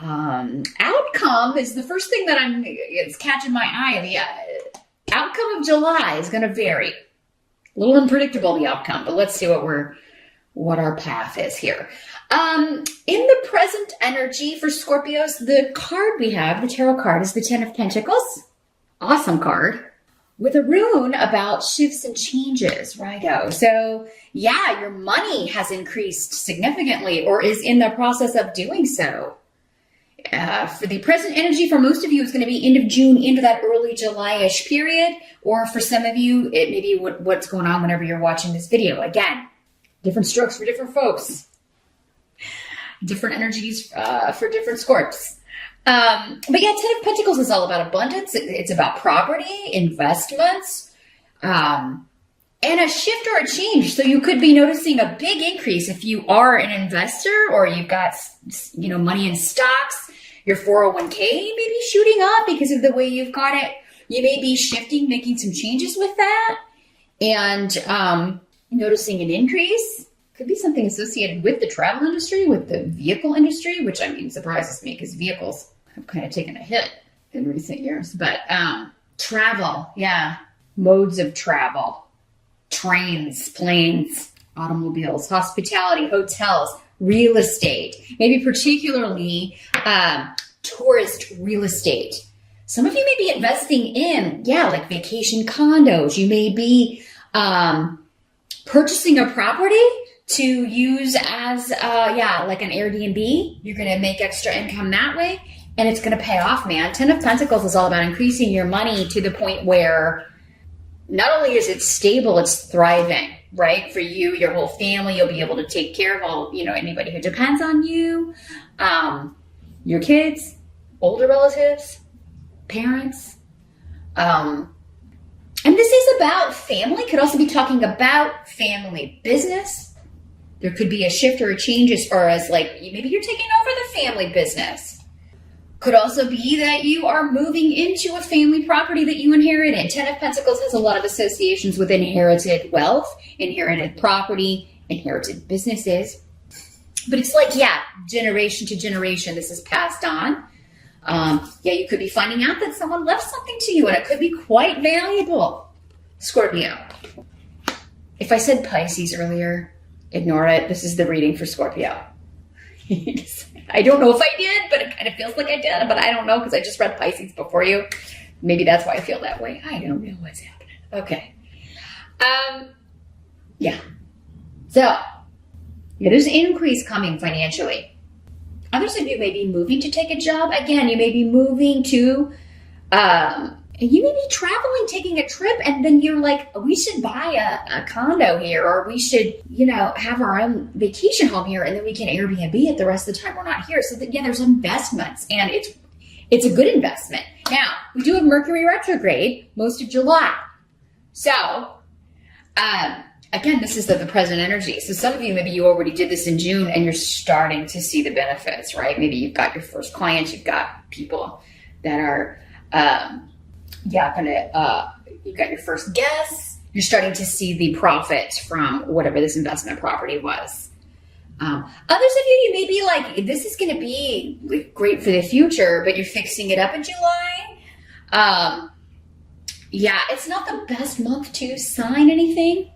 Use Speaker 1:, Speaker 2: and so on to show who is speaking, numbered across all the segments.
Speaker 1: Outcome is the first thing that it's catching my eye. The outcome of July is going to vary. A little unpredictable, the outcome, but let's see what our path is here. In the present energy for Scorpios, the card we have, the tarot card, is the Ten of Pentacles. Awesome card. With a rune about shifts and changes, righto. So yeah, your money has increased significantly or is in the process of doing so. For the present energy, for most of you, it's going to be end of June into that early July-ish period. Or for some of you, it may be what's going on whenever you're watching this video. Again, different strokes for different folks. Different energies for different Scorps. But yeah, Ten of Pentacles is all about abundance. It's about property, investments, and a shift or a change. So you could be noticing a big increase if you are an investor or you've got, money in stocks. Your 401k may be shooting up because of the way you've got it. You may be shifting, making some changes with that, and noticing an increase. Could be something associated with the travel industry, with the vehicle industry, which surprises me because vehicles have kind of taken a hit in recent years. But travel, yeah, modes of travel, trains, planes, automobiles, hospitality, hotels, real estate, maybe particularly tourist real estate. Some of you may be investing in, like vacation condos. You may be purchasing a property to use as, like an Airbnb. You're going to make extra income that way, and it's going to pay off, man. Ten of Pentacles is all about increasing your money to the point where not only is it stable, it's thriving, right? For you, your whole family, you'll be able to take care of all, anybody who depends on you, your kids, older relatives, parents. And this is about family. Could also be talking about family business. There could be a shift or a change as far as maybe you're taking over the family business. Could also be that you are moving into a family property that you inherited. Ten of Pentacles has a lot of associations with inherited wealth, inherited property, inherited businesses. But it's generation to generation, this is passed on. You could be finding out that someone left something to you, and it could be quite valuable. Scorpio. If I said Pisces earlier, ignore it. This is the reading for Scorpio. I don't know if I did, but it kind of feels like I did, but I don't know because I just read Pisces before you. Maybe that's why I feel that way. I don't know what's happening. Okay. So, there's an increase coming financially. Others of you may be moving to take a job. Again, you may be moving to, you may be traveling, taking a trip, and then you're like, we should buy a condo here, or we should, have our own vacation home here, and then we can Airbnb it the rest of the time we're not here. So that, there's investments, and it's a good investment. Now, we do have Mercury retrograde most of July. So, again, this is the present energy. So some of you, maybe you already did this in June, and you're starting to see the benefits, right? Maybe you've got your first clients, you've got people that are, you've got your first guests. You're starting to see the profit from whatever this investment property was. Others of you may be like, this is going to be great for the future, but you're fixing it up in July. It's not the best month to sign anything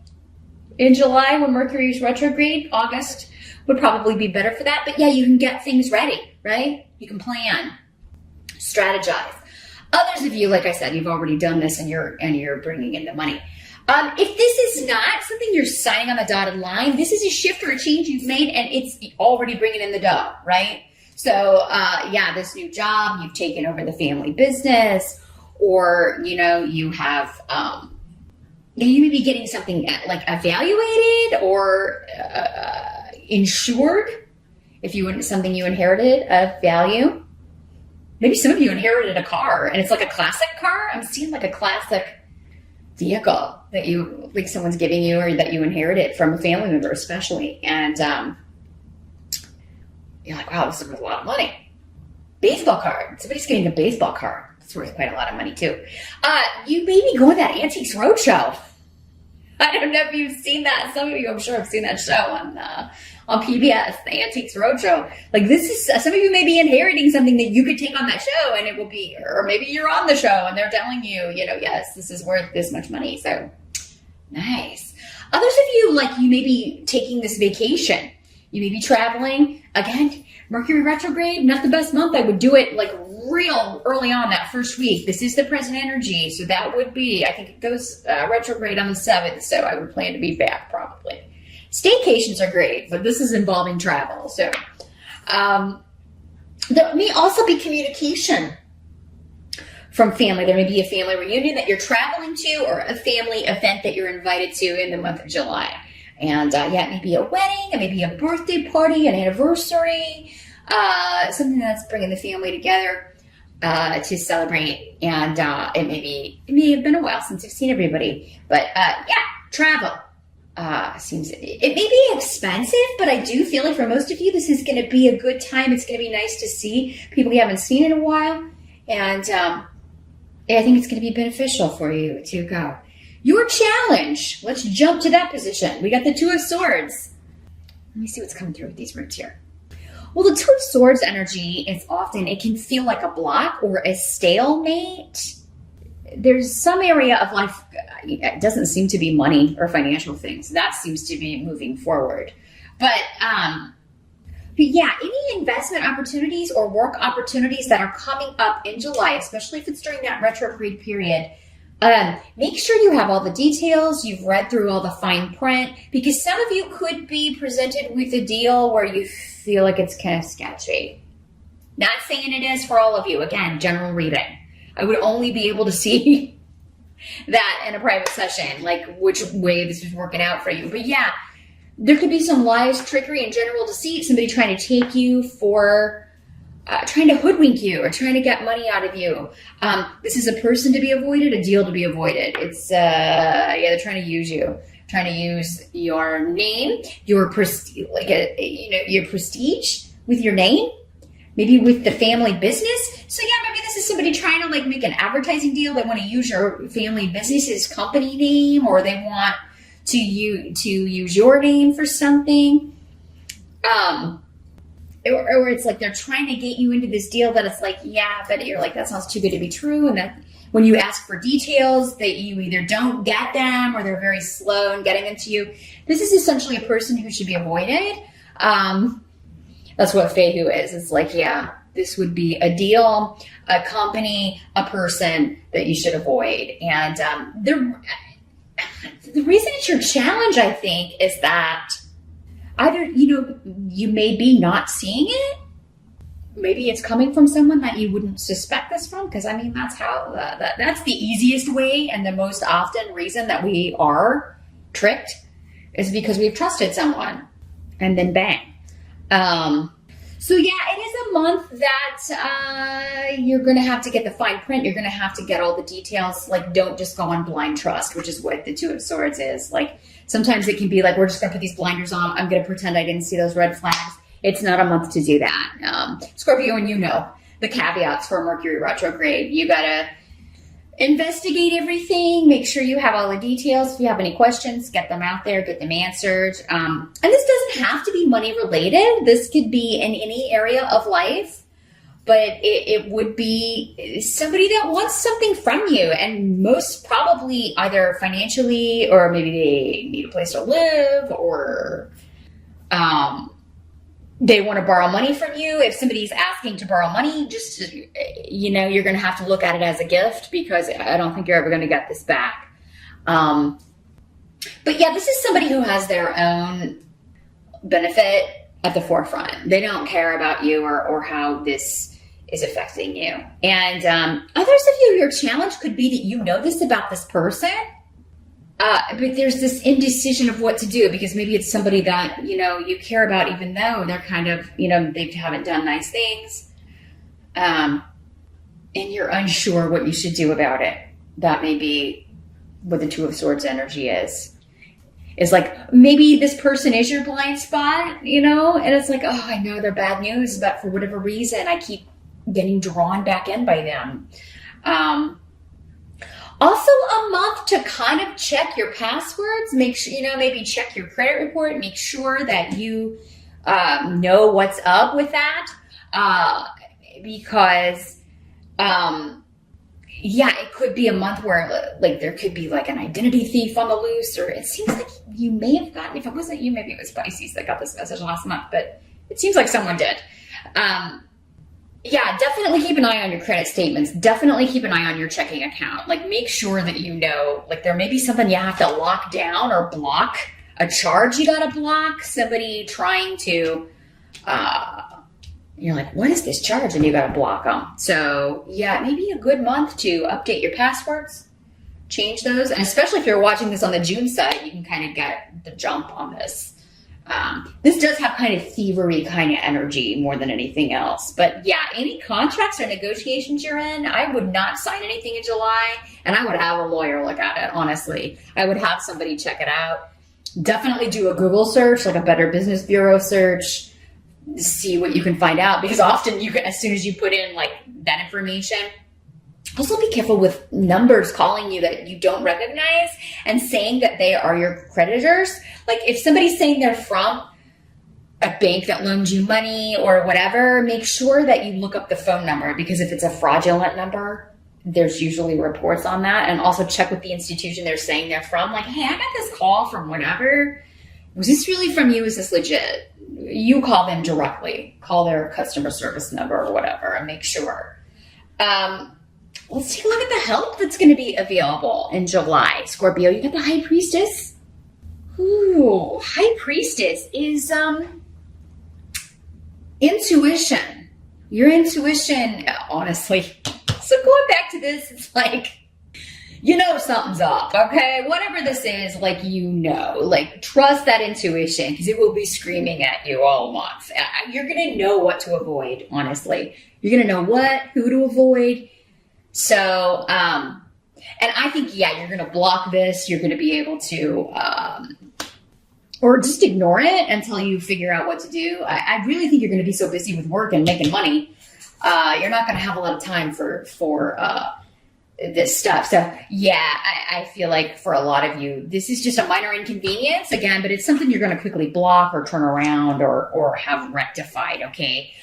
Speaker 1: in July when Mercury's retrograde. August would probably be better for that. But you can get things ready, right? You can plan, strategize. Others of you, like I said, you've already done this and you're bringing in the money. If this is not something you're signing on the dotted line, this is a shift or a change you've made and it's already bringing in the dough, right? So, this new job, you've taken over the family business, or, you have, you may be getting something evaluated or insured if something you inherited of value. Maybe some of you inherited a car and it's like a classic car. I'm seeing like a classic vehicle that someone's giving you or that you inherited from a family member especially. And you're like, wow, this is worth a lot of money. Baseball card. Somebody's getting a baseball card. It's worth quite a lot of money too. You may be going to that Antiques Roadshow. I don't know if you've seen that. Some of you, I'm sure, have seen that show on PBS, the Antiques Roadshow. Like, this is, some of you may be inheriting something that you could take on that show, and it will be, or maybe you're on the show and they're telling you, you know, yes, this is worth this much money. So nice. Others of you, like, you may be taking this vacation. You may be traveling. Again, Mercury retrograde, not the best month. I would do it like real early on that first week. This is the present energy. So that would be, I think it goes retrograde on the 7th. So I would plan to be back probably. Staycations are great, but this is involving travel. So there may also be communication from family. There may be a family reunion that you're traveling to, or a family event that you're invited to in the month of July. And yeah, it may be a wedding, it may be a birthday party, an anniversary, something that's bringing the family together to celebrate. And it may have been a while since I've seen everybody, but yeah, travel seems, it may be expensive, but I do feel like for most of you, this is going to be a good time. It's going to be nice to see people you haven't seen in a while, and I think it's going to be beneficial for you to go. Your challenge. Let's jump to that position. We got the Two of Swords. Let me see what's coming through with these roots here. Well, the Two of Swords energy is often, it can feel like a block or a stalemate. There's some area of life, it doesn't seem to be money or financial things. That seems to be moving forward. But yeah, any investment opportunities or work opportunities that are coming up in July, especially if it's during that retrograde period, make sure you have all the details, you've read through all the fine print, because some of you could be presented with a deal where you feel like it's kind of sketchy. Not saying it is for all of you. Again, general reading. I would only be able to see that in a private session, like which way this is working out for you. But yeah, there could be some lies, trickery, and general deceit, somebody trying to take you for trying to hoodwink you or trying to get money out of you. This is a person to be avoided, a deal to be avoided. It's, yeah, they're trying to use you, trying to use your name, your prestige, like your prestige with your name, maybe with the family business. So yeah, maybe this is somebody trying to like make an advertising deal. They want to use your family business's company name, or they want to use your name for something. Or it's like they're trying to get you into this deal that it's like, yeah, but you're like, that sounds too good to be true. And that when you ask for details, that you either don't get them or they're very slow in getting them to you. This is essentially a person who should be avoided. That's what Fehu is. It's like, yeah, this would be a deal, a company, a person that you should avoid. And the reason it's your challenge, I think, is that either, you may be not seeing it. Maybe it's coming from someone that you wouldn't suspect this from. Because, I mean, that's how, that's the easiest way and the most often reason that we are tricked is because we've trusted someone. And then bang. So yeah, it is a month that you're going to have to get the fine print. You're going to have to get all the details. Like, don't just go on blind trust, which is what the Two of Swords is. Like, sometimes it can be like, we're just going to put these blinders on. I'm going to pretend I didn't see those red flags. It's not a month to do that. Scorpio, and the caveats for Mercury retrograde. You got to investigate everything. Make sure you have all the details. If you have any questions, get them out there, get them answered. And this doesn't have to be money related. This could be in any area of life, but it would be somebody that wants something from you, and most probably either financially, or maybe they need a place to live, or they want to borrow money from you. If somebody's asking to borrow money, just, you're going to have to look at it as a gift, because I don't think you're ever going to get this back. But yeah, this is somebody who has their own benefit at the forefront. They don't care about you or how this is affecting you. And others of you, your challenge could be that you know this about this person, but there's this indecision of what to do, because maybe it's somebody that, you care about, even though they're kind of, they haven't done nice things. And you're unsure what you should do about it. That may be what the Two of Swords energy is. It's like, maybe this person is your blind spot, and it's like, oh, I know they're bad news, but for whatever reason, I keep getting drawn back in by them. Also a month to kind of check your passwords, make sure, maybe check your credit report, make sure that you know what's up with that. Because, yeah, it could be a month where like there could be like an identity thief on the loose, or it seems like you may have gotten, if it wasn't you, maybe it was Pisces that got this message last month, but it seems like someone did. Yeah, definitely keep an eye on your credit statements. Definitely keep an eye on your checking account. Like, make sure that you know, like, there may be something you have to lock down or block, a charge you gotta block, somebody trying to, you're like, what is this charge? And you gotta block them. So yeah, maybe a good month to update your passwords, change those. And especially if you're watching this on the June side, you can kind of get the jump on this. This does have kind of thievery kind of energy more than anything else. But yeah, any contracts or negotiations you're in, I would not sign anything in July, and I would have a lawyer look at it, honestly. I would have somebody check it out. Definitely do a Google search, like a Better Business Bureau search, see what you can find out, because often you can, as soon as you put in like that information. Also be careful with numbers calling you that you don't recognize and saying that they are your creditors. Like if somebody's saying they're from a bank that loaned you money or whatever, make sure that you look up the phone number, because if it's a fraudulent number, there's usually reports on that. And also check with the institution they're saying they're from. Like, hey, I got this call from whatever. Was this really from you? Is this legit? You call them directly. Call their customer service number or whatever and make sure. Let's take a look at the help that's going to be available in July. Scorpio, you got the High Priestess. Ooh, High Priestess is intuition. Your intuition, honestly. So going back to this, it's like, you know something's up, okay? Whatever this is, like, you know. Like, trust that intuition, because it will be screaming at you all month. You're going to know what to avoid, honestly. You're going to know who to avoid. So, and I think, yeah, you're going to block this. You're going to be able to, or just ignore it until you figure out what to do. I really think you're going to be so busy with work and making money. You're not going to have a lot of time for this stuff. So yeah, I feel like for a lot of you, this is just a minor inconvenience again, but it's something you're going to quickly block or turn around or have rectified. Okay.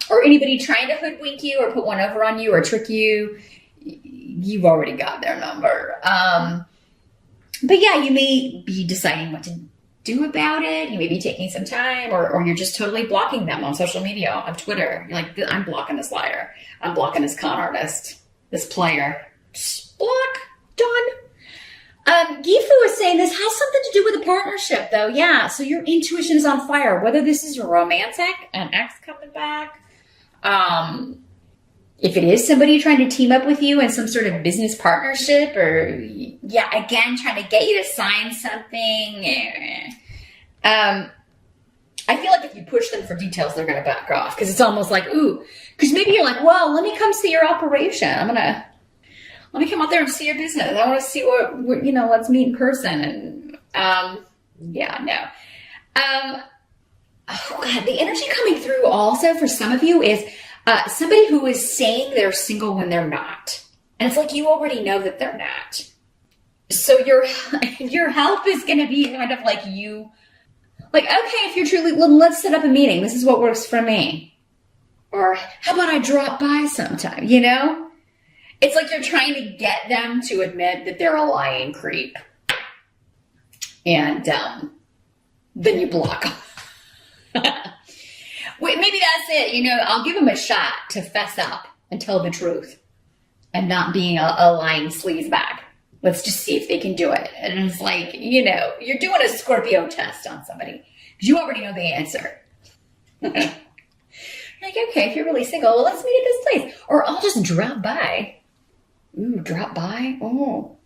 Speaker 1: Or anybody trying to hoodwink you or put one over on you or trick you, you've already got their number. But yeah, you may be deciding what to do about it. You may be taking some time, or you're just totally blocking them on social media, on Twitter. You're like, I'm blocking this liar. I'm blocking this con artist, this player. Just block, done. Gifu is saying this has something to do with a partnership, though. Yeah, so your intuition is on fire. Whether this is romantic, an ex coming back, if it is somebody trying to team up with you in some sort of business partnership, or yeah, again, trying to get you to sign something. I feel like if you push them for details, they're going to back off, because it's almost like, ooh, because maybe you're like, well, let me come see your operation. Let me come out there and see your business. I want to see what let's meet in person. And, yeah, no. Oh God, the energy coming through also for some of you is somebody who is saying they're single when they're not. And it's like, you already know that they're not. So your help is going to be kind of like you, like, okay, if you're truly, well, let's set up a meeting. This is what works for me. Or how about I drop by sometime, It's like you're trying to get them to admit that they're a lying creep. And then you block them. Wait, maybe that's it. I'll give them a shot to fess up and tell the truth and not being a lying sleazebag. Let's just see if they can do it. And it's like, you're doing a Scorpio test on somebody because you already know the answer. Like, okay, if you're really single, well, let's meet at this place. Or I'll just drop by. Ooh, drop by? Oh,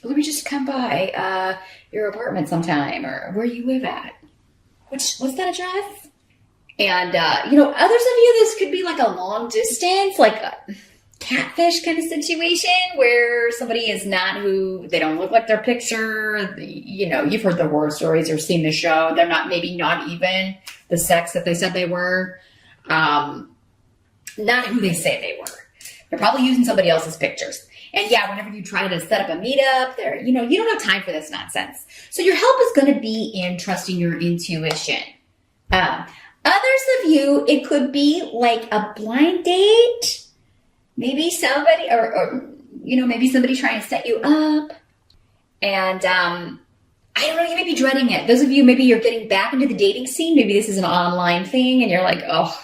Speaker 1: let me just come by your apartment sometime, or where you live at. What's that address? And, others of you, this could be like a long distance, like a catfish kind of situation where somebody is not who, they don't look like their picture. You've heard the horror stories or seen the show. They're maybe not even the sex that they said they were. Not who they say they were. They're probably using somebody else's pictures. And yeah, whenever you try to set up a meetup, you don't have time for this nonsense. So your help is going to be in trusting your intuition. Others of you, it could be like a blind date. Maybe somebody, or maybe somebody trying to set you up. And I don't know, you may be dreading it. Those of you, maybe you're getting back into the dating scene. Maybe this is an online thing and you're like, oh,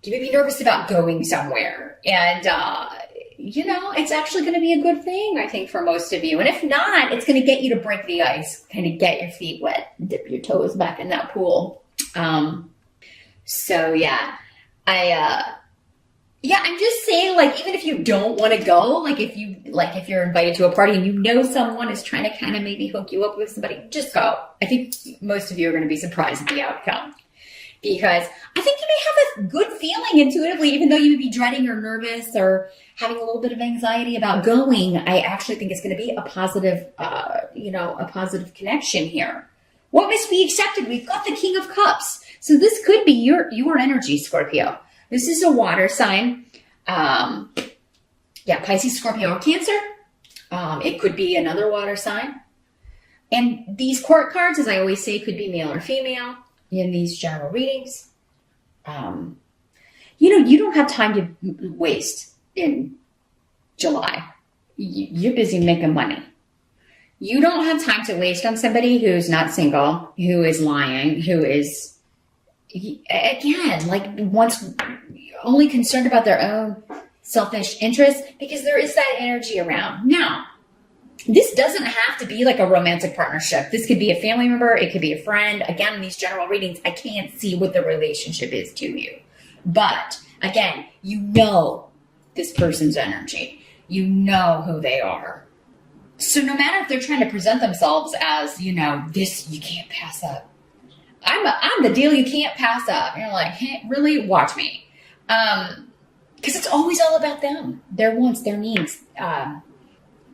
Speaker 1: you may be nervous about going somewhere. And, it's actually going to be a good thing, I think, for most of you. And if not, it's going to get you to break the ice, kind of get your feet wet, dip your toes back in that pool. So yeah, I'm just saying, like, even if you don't want to go, if you're invited to a party and someone is trying to kind of maybe hook you up with somebody, just go. I think most of you are going to be surprised at the outcome, because I think you may have a good feeling intuitively, even though you may be dreading or nervous or having a little bit of anxiety about going. I actually think it's going to be a positive, a positive connection here. What must be accepted? We've got the King of Cups. So this could be your energy, Scorpio. This is a water sign. Pisces, Scorpio, or Cancer. It could be another water sign. And these court cards, as I always say, could be male or female in these general readings. You don't have time to waste in July. You're busy making money. You don't have time to waste on somebody who's not single, who is lying, who is, again, once only concerned about their own selfish interests, because there is that energy around. Now, this doesn't have to be like a romantic partnership. This could be a family member. It could be a friend. Again, in these general readings, I can't see what the relationship is to you. But again, this person's energy. You know who they are. So no matter if they're trying to present themselves as, this you can't pass up. I'm the deal you can't pass up. And you're like, hey, really? Watch me. Because it's always all about them, their wants, their needs. And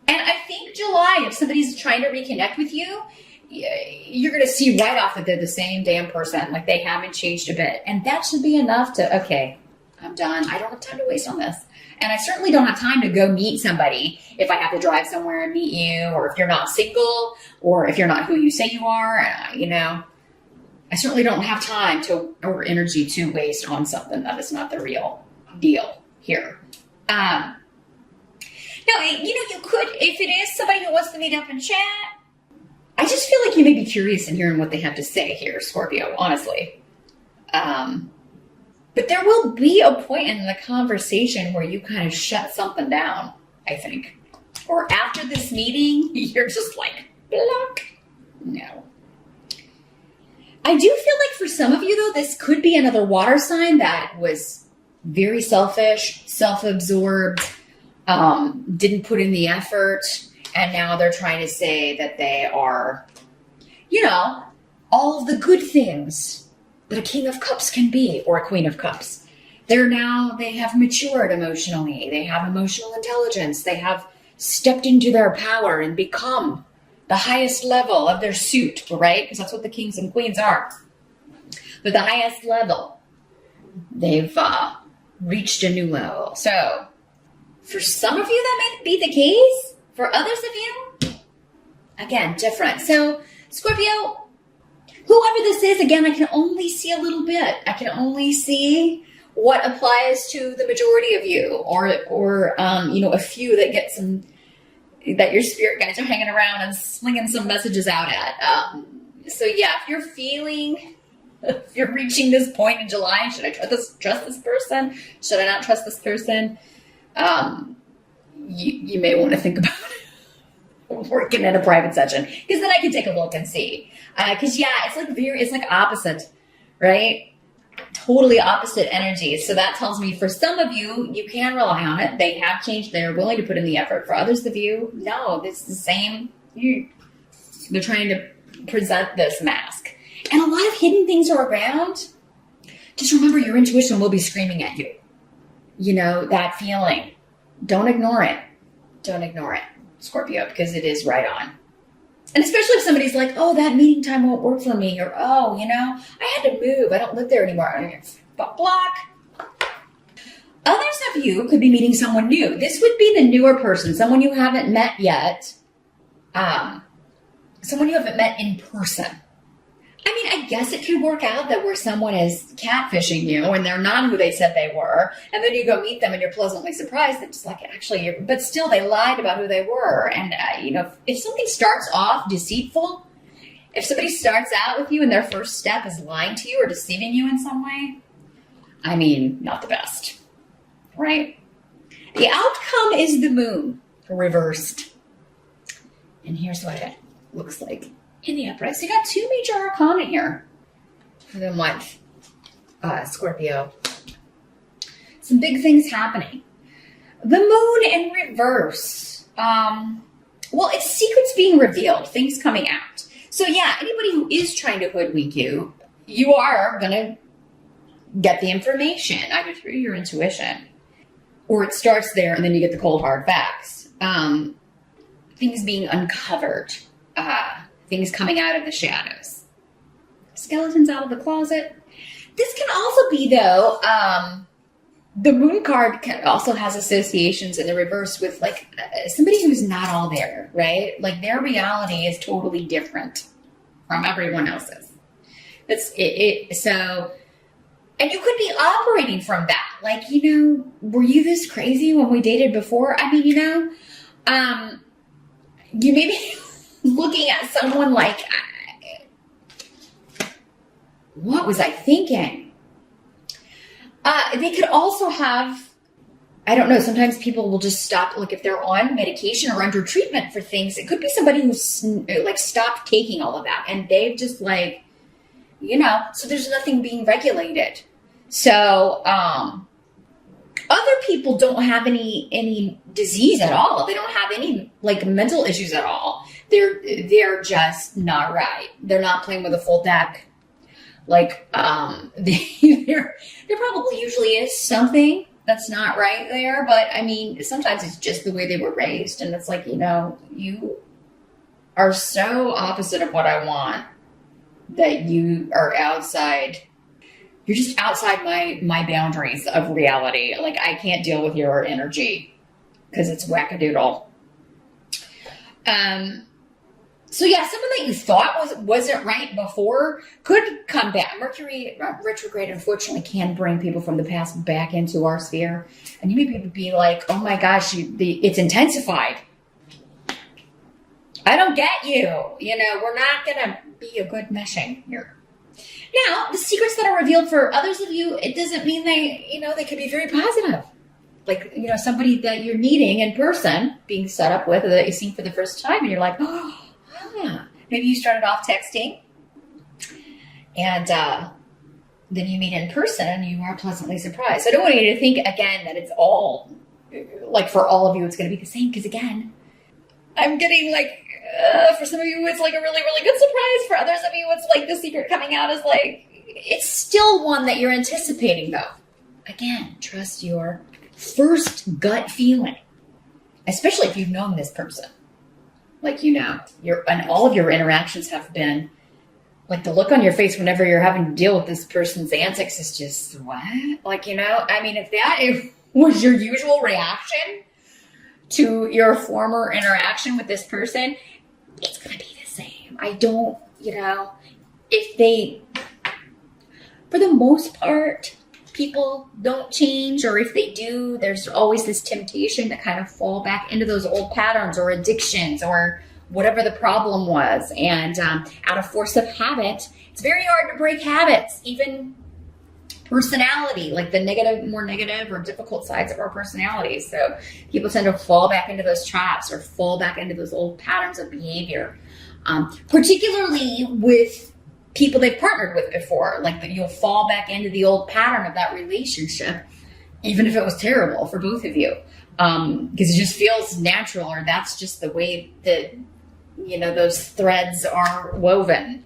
Speaker 1: I think July, if somebody's trying to reconnect with you, you're going to see right off that they're the same damn person. Like, they haven't changed a bit. And that should be enough to, okay, I'm done. I don't have time to waste on this. And I certainly don't have time to go meet somebody if I have to drive somewhere and meet you, or if you're not single, or if you're not who you say you are. I certainly don't have time or energy to waste on something that is not the real deal here. Now, you could, if it is somebody who wants to meet up and chat, I just feel like you may be curious in hearing what they have to say here, Scorpio, honestly. But there will be a point in the conversation where you kind of shut something down, I think. Or after this meeting, you're just like, block. No. I do feel like for some of you, though, this could be another water sign that was very selfish, self-absorbed, didn't put in the effort, and now they're trying to say that they are, all of the good things that a King of Cups can be, or a Queen of Cups. They have matured emotionally. They have emotional intelligence. They have stepped into their power and become the highest level of their suit, right? Because that's what the kings and queens are. But the highest level, they've reached a new level. So for some of you, that may be the case. For others of you, again, different. So Scorpio, whoever this is, again, I can only see a little bit. I can only see what applies to the majority of you, or a few that get some, that your spirit guides are hanging around and slinging some messages out at. So yeah, if you're reaching this point in July, should I trust this person? Should I not trust this person? You may want to think about it. Working in a private session, because then I can take a look and see. Because it's like opposite, right? Totally opposite energies. So that tells me for some of you, you can rely on it. They have changed. They're willing to put in the effort. For others of you, no, this is the same. They're trying to present this mask. And a lot of hidden things are around. Just remember, your intuition will be screaming at you. That feeling. Don't ignore it. Don't ignore it, Scorpio, because it is right on. And especially if somebody's like, oh, that meeting time won't work for me, or, oh, I had to move. I don't live there anymore. Block. Others of you could be meeting someone new. This would be the newer person, someone you haven't met yet. Someone you haven't met in person. I mean, I guess it could work out that where someone is catfishing you and they're not who they said they were, and then you go meet them and you're pleasantly surprised that just like, actually, but still they lied about who they were. And, you know, if something starts off deceitful, if somebody starts out with you and their first step is lying to you or deceiving you in some way, I mean, not the best, right? The outcome is the moon reversed. And here's what it looks like in the upright. So you got two major arcana here for the month, Scorpio. Some big things happening. The moon in reverse. Well, it's secrets being revealed, things coming out. So yeah, anybody who is trying to hoodwink you, you are going to get the information either through your intuition, or it starts there and then you get the cold hard facts. Things being uncovered. Things coming out of the shadows. Skeletons out of the closet. This can also be, though, the moon card also has associations in the reverse with, like, somebody who's not all there, right? Like, their reality is totally different from everyone else's. So, and you could be operating from that. Like, you know, were you this crazy when we dated before? I mean, you know, you may be looking at someone like, what was I thinking? They could also have, I don't know, sometimes people will just stop, like if they're on medication or under treatment for things, it could be somebody who's like stopped taking all of that and they've just like, you know, so there's nothing being regulated. So, other people don't have any disease at all. They don't have any like mental issues at all. They're just not right. They're not playing with a full deck. Like, there probably usually is something that's not right there, but I mean, sometimes it's just the way they were raised. And it's like, you know, you are so opposite of what I want that you are outside. You're just outside my boundaries of reality. Like, I can't deal with your energy because it's wackadoodle. So yeah, someone that you thought wasn't right before could come back. Mercury retrograde, unfortunately, can bring people from the past back into our sphere. And you may be like, oh my gosh, it's intensified. I don't get you. You know, we're not going to be a good meshing here. Now, the secrets that are revealed for others of you, it doesn't mean they could be very positive. Like, you know, somebody that you're meeting in person, being set up with, or that you see for the first time, and you're like, oh, maybe you started off texting, and then you meet in person, and you are pleasantly surprised. So I don't want you to think, again, that it's all, like, for all of you, it's going to be the same, because, again, I'm getting, like, for some of you, it's like a really, really good surprise. For others of you, it's like the secret coming out is like, it's still one that you're anticipating, though. Again, trust your first gut feeling, especially if you've known this person. Like, you know, and all of your interactions have been, like, the look on your face whenever you're having to deal with this person's antics is just, what? Like, you know, I mean, if that was your usual reaction to your former interaction with this person, it's going to be the same. I don't, you know, if they, for the most part, people don't change, or if they do, there's always this temptation to kind of fall back into those old patterns or addictions or whatever the problem was. And out of force of habit, it's very hard to break habits, even personality, like the more negative or difficult sides of our personalities. So people tend to fall back into those traps or fall back into those old patterns of behavior, particularly with people they've partnered with before. Like, that you'll fall back into the old pattern of that relationship, even if it was terrible for both of you, because it just feels natural, or that's just the way that, you know, those threads are woven.